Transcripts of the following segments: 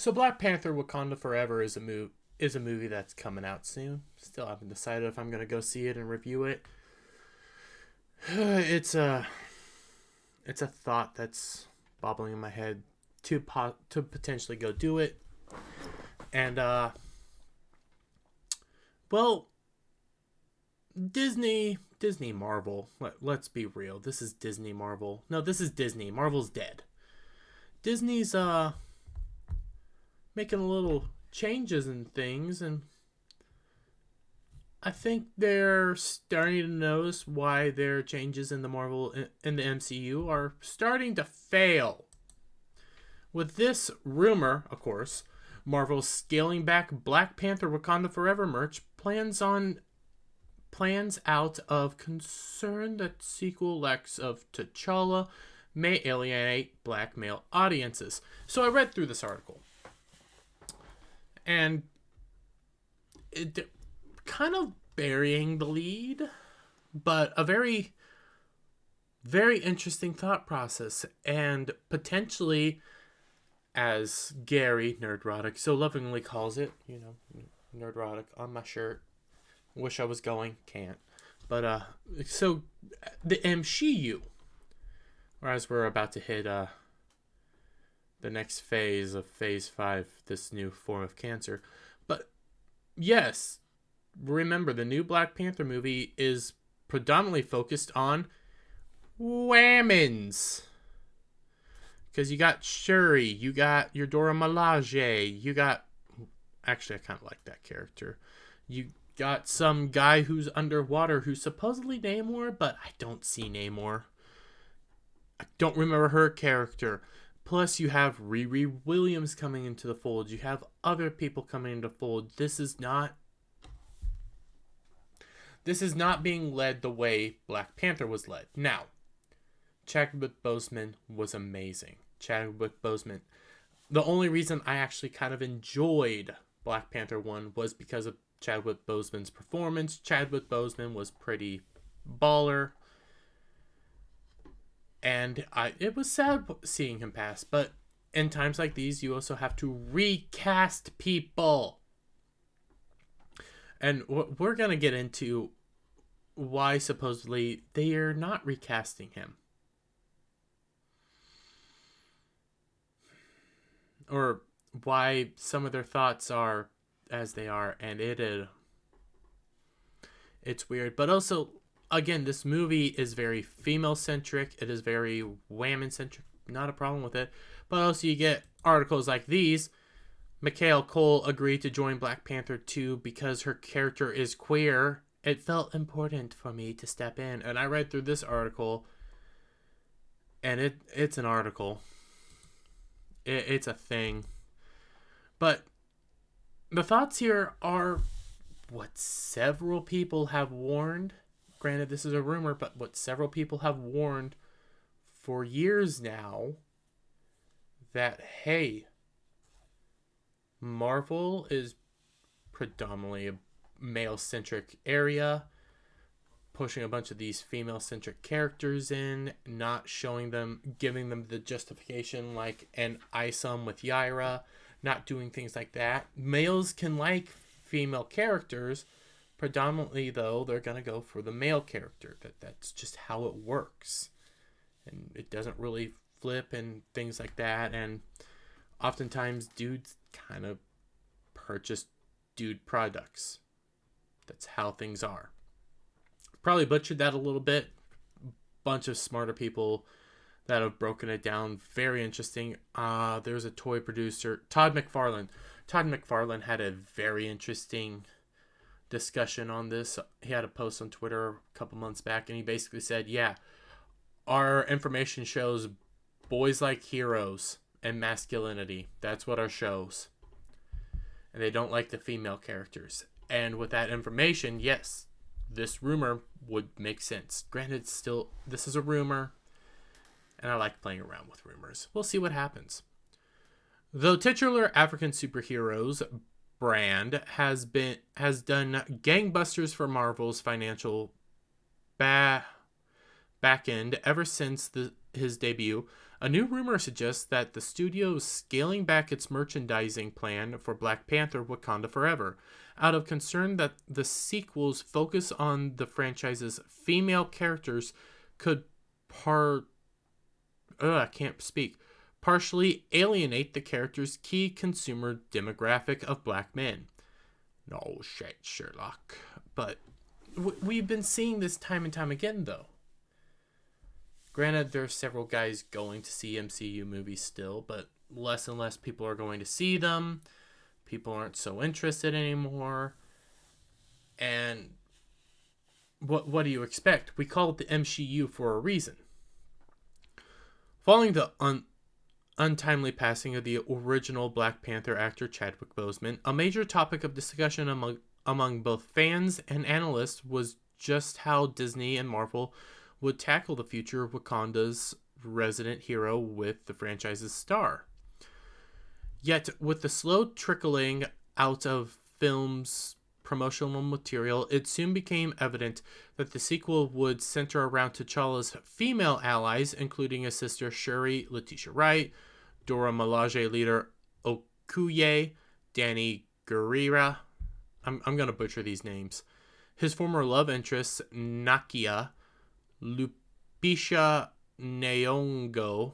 So Black Panther: Wakanda Forever is a movie that's coming out soon. Still haven't decided if I'm gonna go see it and review it. It's a thought that's bobbling in my head to potentially go do it. And well, Disney Marvel. Let's be real. This is Disney Marvel. No, this is Disney. Marvel's dead. Disney's making a little changes and things, and I think they're starting to notice why their changes in the MCU are starting to fail. With this rumor, of course, Marvel's scaling back Black Panther Wakanda Forever merch plans out of concern that sequel lacks of T'Challa may alienate black male audiences. So I read through this article, and it kind of burying the lead, but a very, very interesting thought process, and potentially, as Gary Nerdrotic so lovingly calls it, Nerdrotic on my shirt. Wish I was going, can't. But so the MSheU, or as we're about to hit the next phase of Phase 5, this new form of cancer. But yes, remember, the new Black Panther movie is predominantly focused on women's. Because you got Shuri, you got your Dora Milaje, you got... Actually, I kind of like that character. You got some guy who's underwater who's supposedly Namor, but I don't see Namor. I don't remember her character. Plus, you have Riri Williams coming into the fold. You have other people coming into the fold. This is not being led the way Black Panther was led. Now, Chadwick Boseman was amazing. Chadwick Boseman. The only reason I actually kind of enjoyed Black Panther 1 was because of Chadwick Boseman's performance. Chadwick Boseman was pretty baller. And it was sad seeing him pass. But in times like these, you also have to recast people. And we're going to get into why supposedly they are not recasting him. Or why some of their thoughts are as they are. And it's weird. But also, again, this movie is very female-centric. It is very women-centric. Not a problem with it. But also you get articles like these. Mikhail Cole agreed to join Black Panther 2 because her character is queer. It felt important for me to step in. And I read through this article. And it's an article. It's a thing. But the thoughts here are what several people have warned. Granted, this is a rumor, but what several people have warned for years now, that, hey, Marvel is predominantly a male-centric area, pushing a bunch of these female-centric characters in, not showing them, giving them the justification like an Isom with Yaira, not doing things like that. Males can like female characters. Predominantly, though, they're going to go for the male character. That's just how it works. And it doesn't really flip and things like that. And oftentimes, dudes kind of purchase dude products. That's how things are. Probably butchered that a little bit. Bunch of smarter people that have broken it down. Very interesting. There's a toy producer, Todd McFarlane. Todd McFarlane had a very interesting discussion on this. He had a post on Twitter a couple months back, and he basically said, yeah, our information shows boys like heroes and masculinity. That's what our shows. And they don't like the female characters. And with that information, yes, this rumor would make sense. Granted, still, this is a rumor, and I like playing around with rumors. We'll see what happens. Though titular African superheroes brand has done gangbusters for Marvel's financial back end ever since his debut, a new rumor suggests that the studio is scaling back its merchandising plan for Black Panther: Wakanda Forever, out of concern that the sequel's focus on the franchise's female characters could I can't speak. Partially alienate the character's key consumer demographic of black men. No shit, Sherlock. But we've been seeing this time and time again, though. Granted, there are several guys going to see MCU movies still, but less and less people are going to see them. People aren't so interested anymore. And what do you expect? We call it the MSheU for a reason. Following the untimely passing of the original Black Panther actor Chadwick Boseman, a major topic of discussion among both fans and analysts was just how Disney and Marvel would tackle the future of Wakanda's resident hero with the franchise's star. Yet, with the slow trickling out of film's promotional material, it soon became evident that the sequel would center around T'Challa's female allies, including his sister Shuri, Letitia Wright, Dora Milaje leader Okoye, Danny Gurira, I'm going to butcher these names, his former love interests Nakia, Lupita Nyong'o,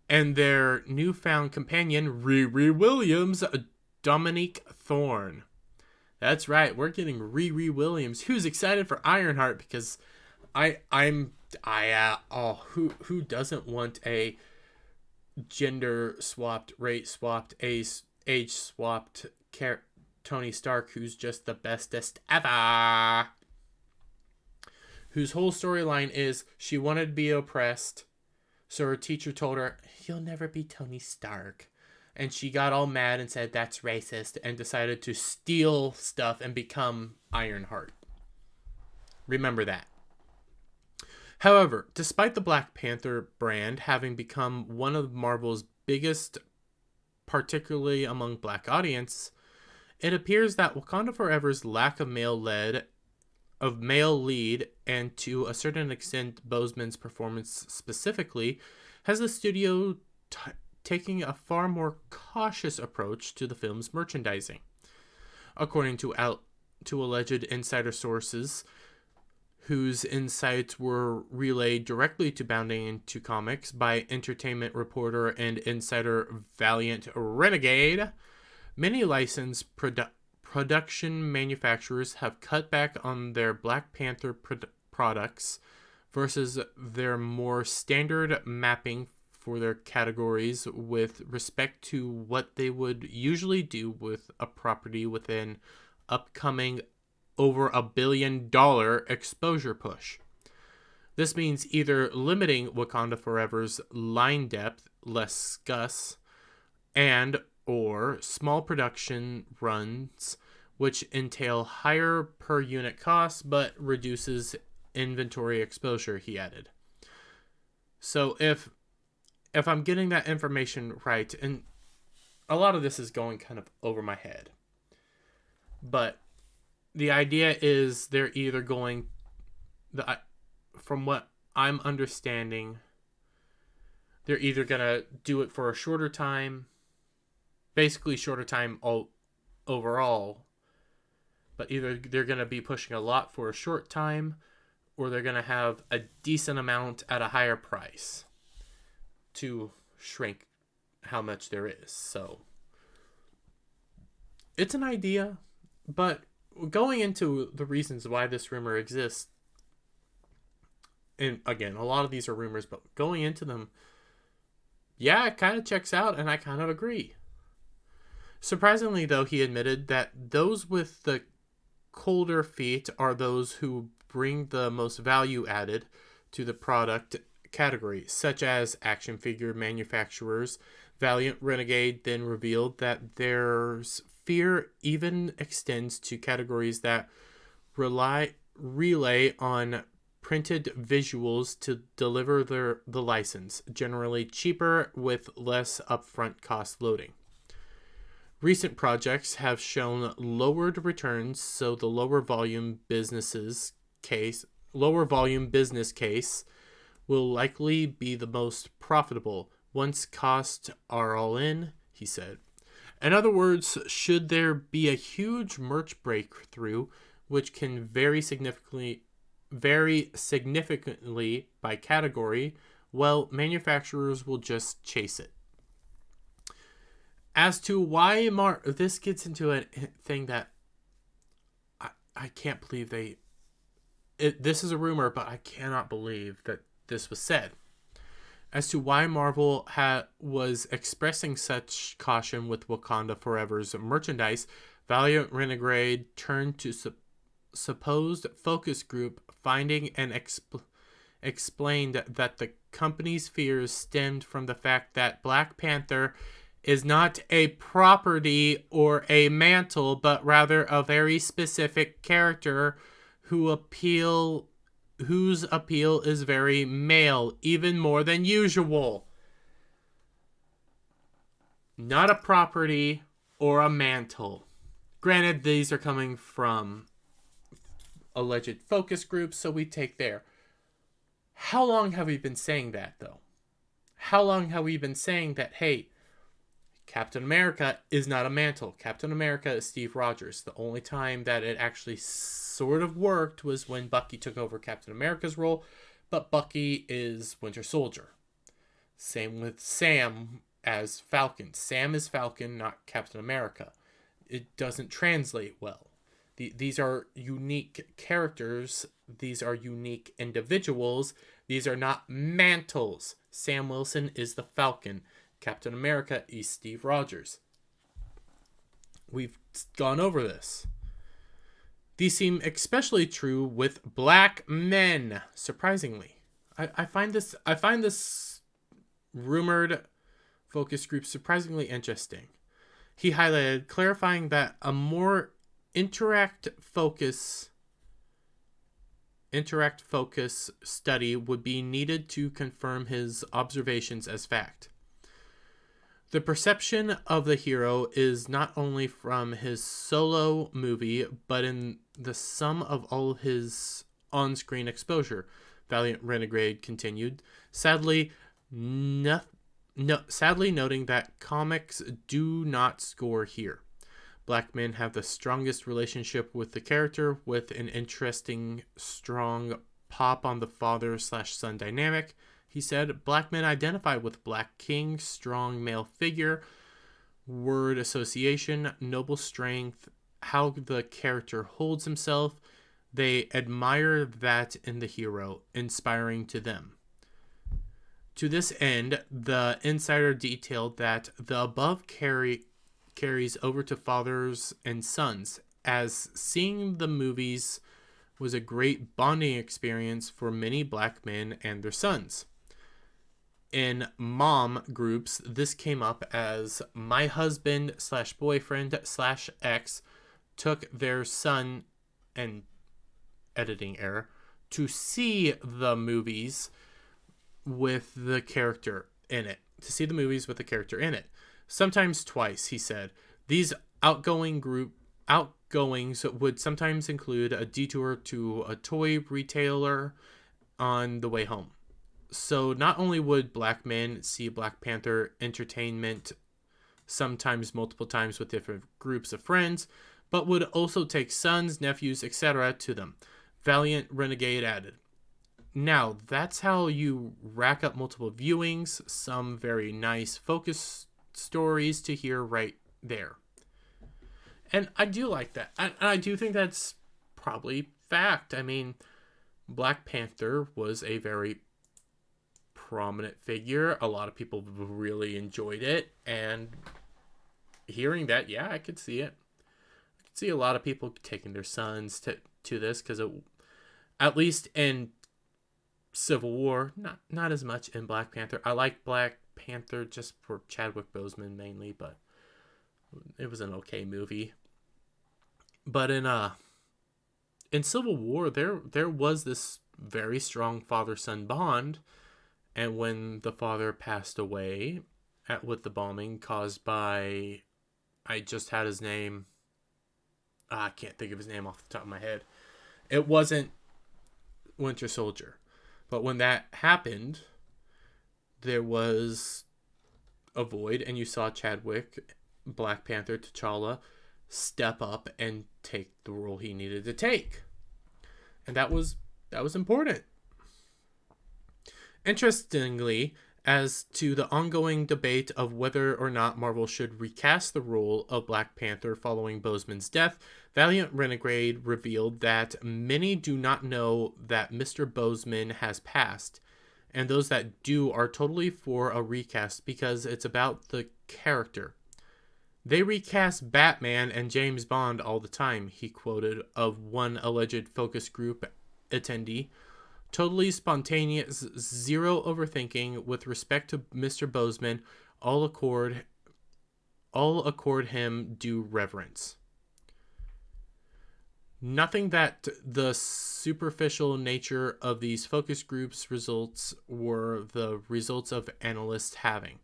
and their newfound companion Riri Williams, Dominique Thorne. That's right, we're getting Riri Williams, who's excited for Ironheart, because who doesn't want a gender swapped, rate swapped, age swapped Tony Stark, who's just the bestest ever, whose whole storyline is she wanted to be oppressed, so her teacher told her, "You'll never be Tony Stark." And she got all mad and said, "That's racist," and decided to steal stuff and become Ironheart. Remember that. However, despite the Black Panther brand having become one of Marvel's biggest, particularly among black audience, it appears that Wakanda Forever's lack of male lead, and to a certain extent Boseman's performance specifically, has the studio taking a far more cautious approach to the film's merchandising. According to alleged insider sources, whose insights were relayed directly to Bounding Into Comics by entertainment reporter and insider Valiant Renegade, many licensed production manufacturers have cut back on their Black Panther products versus their more standard mapping for their categories with respect to what they would usually do with a property within upcoming over $1 billion exposure push. This means either limiting Wakanda Forever's line depth, less scuss, and or small production runs, which entail higher per unit costs but reduces inventory exposure, he added. So if I'm getting that information right, and a lot of this is going kind of over my head, but the idea is they're either going, from what I'm understanding, they're either going to do it for a shorter time, basically shorter time overall, but either they're going to be pushing a lot for a short time, or they're going to have a decent amount at a higher price to shrink how much there is. So it's an idea, but going into the reasons why this rumor exists, and again, a lot of these are rumors, but going into them, yeah, it kind of checks out, and I kind of agree. Surprisingly, though, he admitted that those with the colder feet are those who bring the most value added to the product category, such as action figure manufacturers. Valiant Renegade then revealed that there's fear even extends to categories that relay on printed visuals to deliver the license, generally cheaper with less upfront cost loading. Recent projects have shown lowered returns, so the lower volume businesses case lower volume business case will likely be the most profitable once costs are all in, he said. In other words, should there be a huge merch breakthrough, which can vary significantly by category, well, manufacturers will just chase it. As to why this gets into a thing that I can't believe this is a rumor, but I cannot believe that this was said. As to why Marvel was expressing such caution with Wakanda Forever's merchandise, Valiant Renegade turned to supposed focus group finding and explained that the company's fears stemmed from the fact that Black Panther is not a property or a mantle, but rather a very specific character whose appeal is very male, even more than usual. Not a property or a mantle. Granted, these are coming from alleged focus groups, so we take there. How long have we been saying that, though? How long have we been saying that, hey, Captain America is not a mantle. Captain America is Steve Rogers. The only time that it actually sort of worked was when Bucky took over Captain America's role, but Bucky is Winter Soldier. Same with Sam as Falcon. Sam is Falcon, not Captain America. It doesn't translate well. These are unique characters. These are unique individuals. These are not mantles. Sam Wilson is the Falcon. Captain America is Steve Rogers. We've gone over this. These seem especially true with black men, surprisingly. I find this rumored focus group surprisingly interesting. He highlighted, clarifying that a more interact focus study would be needed to confirm his observations as fact. The perception of the hero is not only from his solo movie, but in the sum of all his on-screen exposure, Valiant Renegade continued, sadly noting that comics do not score here. Black men have the strongest relationship with the character, with an interesting, strong pop on the father/son dynamic. He said, black men identify with Black King, strong male figure, word association, noble strength, how the character holds himself. They admire that in the hero, inspiring to them. To this end, the insider detailed that the above carries over to fathers and sons, as seeing the movies was a great bonding experience for many black men and their sons. In mom groups, this came up as my husband/boyfriend/ex took their son, and editing error, to see the movies with the character in it. Sometimes twice, he said. These outgoings would sometimes include a detour to a toy retailer on the way home. So not only would black men see Black Panther entertainment sometimes multiple times with different groups of friends, but would also take sons, nephews, etc. to them. Valiant Renegade added. Now, that's how you rack up multiple viewings, some very nice focus stories to hear right there. And I do like that. I do think that's probably fact. I mean, Black Panther was a very prominent figure. A lot of people really enjoyed it. And hearing that, yeah, I could see it. I could see a lot of people taking their sons to this because at least in Civil War, not as much in Black Panther. I like Black Panther just for Chadwick Boseman mainly, but it was an okay movie. But in Civil War, there was this very strong father-son bond, and when the father passed away with the bombing caused by, I just had his name. I can't think of his name off the top of my head. It wasn't Winter Soldier. But when that happened, there was a void, and you saw Chadwick, Black Panther, T'Challa, step up and take the role he needed to take. And that was important. Interestingly, as to the ongoing debate of whether or not Marvel should recast the role of Black Panther following Boseman's death, Valiant Renegade revealed that many do not know that Mr. Boseman has passed, and those that do are totally for a recast because it's about the character. They recast Batman and James Bond all the time, he quoted of one alleged focus group attendee. Totally spontaneous, zero overthinking with respect to Mr. Boseman, all accord him due reverence. Nothing that the superficial nature of these focus groups results were the results of analysts having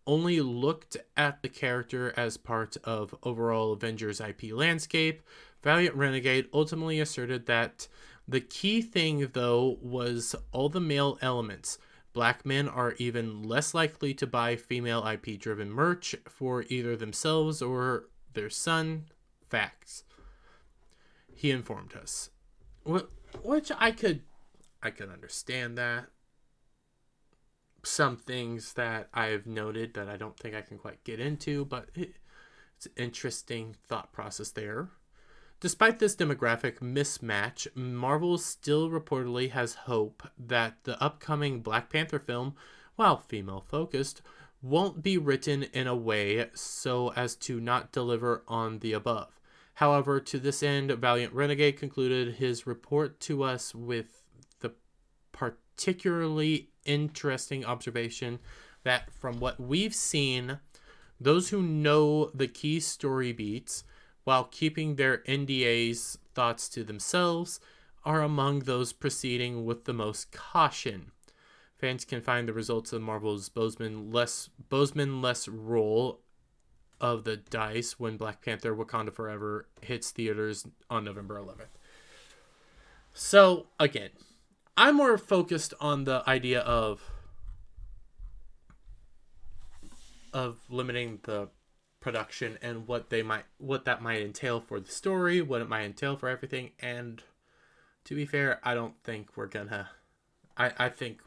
only looked at the character as part of overall Avengers IP landscape. Valiant Renegade ultimately asserted that the key thing, though, was all the male elements. Black men are even less likely to buy female IP-driven merch for either themselves or their son. Facts. He informed us. Which I could understand that. Some things that I've noted that I don't think I can quite get into, but it's an interesting thought process there. Despite this demographic mismatch, Marvel still reportedly has hope that the upcoming Black Panther film, while female-focused, won't be written in a way so as to not deliver on the above. However, to this end, Valiant Renegade concluded his report to us with the particularly interesting observation that from what we've seen, those who know the key story beats while keeping their NDA's thoughts to themselves are among those proceeding with the most caution. Fans can find the results of Marvel's Boseman-less roll of the dice when Black Panther Wakanda Forever hits theaters on November 11th. So, again, I'm more focused on the idea of limiting the production and what that might entail for the story, what it might entail for everything. And to be fair, I don't think we're gonna. I think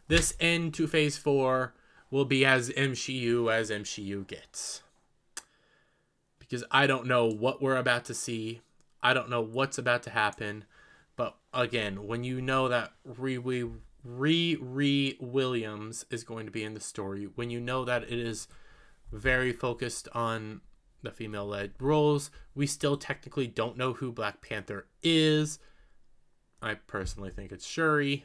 this end to Phase 4 will be as MSheU gets, because I don't know what we're about to see. I don't know what's about to happen. But again, when you know that Riri Williams is going to be in the story, when you know that it is very focused on the female-led roles, we still technically don't know who Black Panther is. I personally think it's Shuri,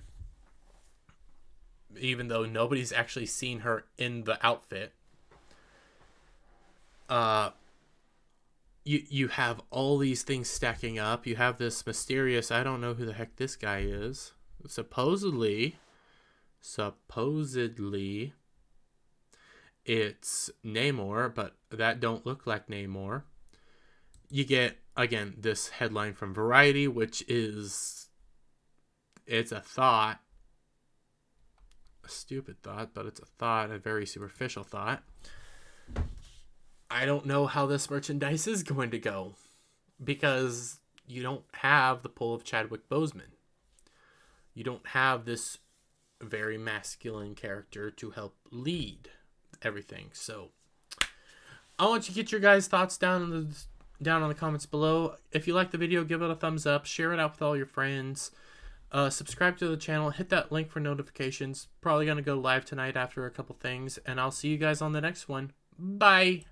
even though nobody's actually seen her in the outfit. You have all these things stacking up. You have this mysterious, I don't know who the heck this guy is. Supposedly, it's Namor, but that don't look like Namor. You get, again, this headline from Variety, which is, it's a thought. A stupid thought, but it's a thought, a very superficial thought. I don't know how this merchandise is going to go, because you don't have the pull of Chadwick Boseman. You don't have this very masculine character to help lead everything. So I want you to get your guys' thoughts down in the comments below. If you like the video, give it a thumbs up, share it out with all your friends. Subscribe to the channel, hit that link for notifications. Probably going to go live tonight after a couple things, and I'll see you guys on the next one. Bye.